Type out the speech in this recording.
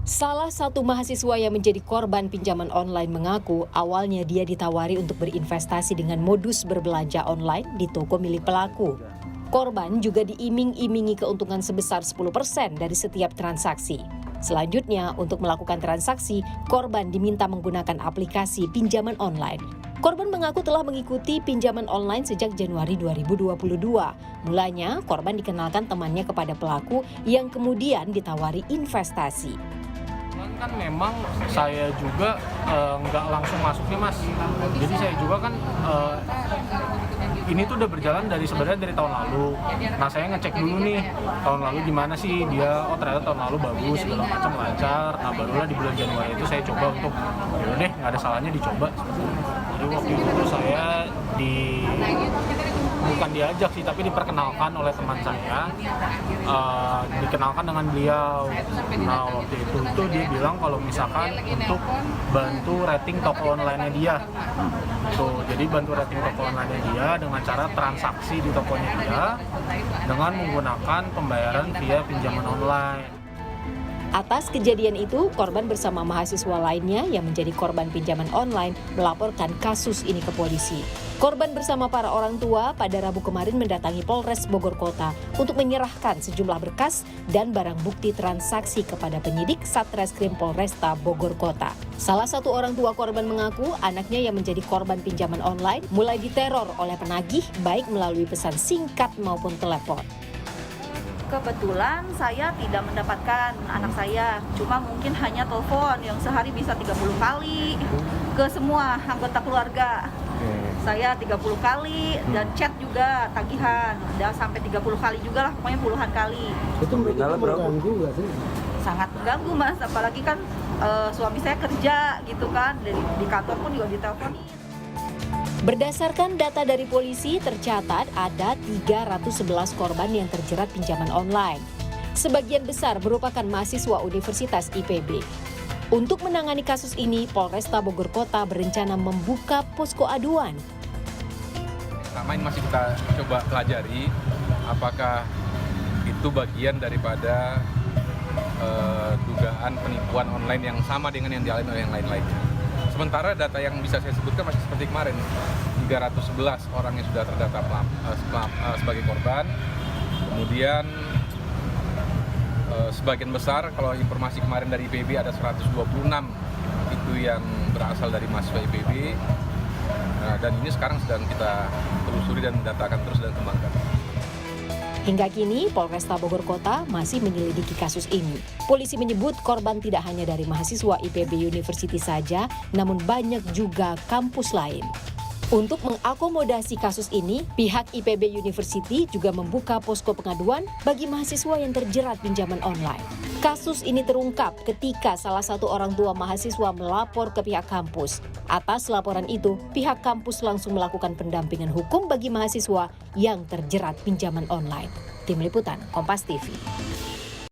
Salah satu mahasiswa yang menjadi korban pinjaman online mengaku awalnya dia ditawari untuk berinvestasi dengan modus berbelanja online di toko milik pelaku. Korban juga diiming-imingi keuntungan sebesar 10% dari setiap transaksi. Selanjutnya, untuk melakukan transaksi, korban diminta menggunakan aplikasi pinjaman online. Korban mengaku telah mengikuti pinjaman online sejak Januari 2022. Mulanya, korban dikenalkan temannya kepada pelaku yang kemudian ditawari investasi. Kan memang saya juga nggak langsung masuk nih Mas, jadi saya juga kan ini tuh udah berjalan sebenarnya dari tahun lalu. Nah saya ngecek dulu nih tahun lalu gimana sih dia, oh ternyata tahun lalu bagus, segala macam lancar. Nah barulah di bulan Januari itu saya coba untuk yaudah deh nggak ada salahnya dicoba. Jadi waktu itu saya bukan diajak sih, tapi diperkenalkan oleh teman saya, dikenalkan dengan beliau. Nah waktu itu tuh dia bilang kalau misalkan untuk bantu rating toko online-nya dia. Tuh, jadi bantu rating toko online-nya dia dengan cara transaksi di tokonya dia dengan menggunakan pembayaran via pinjaman online. Atas kejadian itu, korban bersama mahasiswa lainnya yang menjadi korban pinjaman online melaporkan kasus ini ke polisi. Korban bersama para orang tua pada Rabu kemarin mendatangi Polres Bogor Kota untuk menyerahkan sejumlah berkas dan barang bukti transaksi kepada penyidik Satreskrim Polresta Bogor Kota. Salah satu orang tua korban mengaku anaknya yang menjadi korban pinjaman online mulai diteror oleh penagih baik melalui pesan singkat maupun telepon. Kebetulan saya tidak mendapatkan anak saya, cuma mungkin hanya telepon yang sehari bisa 30 kali ke semua anggota keluarga. Saya 30 kali dan chat juga tagihan, udah sampai 30 kali juga lah, pokoknya puluhan kali. Itu mengganggu nggak sih? Sangat mengganggu Mas, apalagi kan suami saya kerja gitu kan, di kantor pun juga diteleponin. Berdasarkan data dari polisi, tercatat ada 311 korban yang terjerat pinjaman online. Sebagian besar merupakan mahasiswa Universitas IPB. Untuk menangani kasus ini, Polresta Bogor Kota berencana membuka posko aduan. Pertama ini masih kita coba pelajari apakah itu bagian daripada dugaan penipuan online yang sama dengan yang dialami oleh yang lain-lainnya. Sementara data yang bisa saya sebutkan masih seperti kemarin, 311 orang yang sudah terdata sebagai korban. Kemudian sebagian besar, kalau informasi kemarin dari IPB ada 126 itu yang berasal dari mahasiswa IPB. Dan ini sekarang sedang kita telusuri dan mendatakan terus dan kembangkan. Hingga kini, Polresta Bogor Kota masih menyelidiki kasus ini. Polisi menyebut korban tidak hanya dari mahasiswa IPB University saja, namun banyak juga kampus lain. Untuk mengakomodasi kasus ini, pihak IPB University juga membuka posko pengaduan bagi mahasiswa yang terjerat pinjaman online. Kasus ini terungkap ketika salah satu orang tua mahasiswa melapor ke pihak kampus. Atas laporan itu, pihak kampus langsung melakukan pendampingan hukum bagi mahasiswa yang terjerat pinjaman online. Tim Liputan, Kompas TV.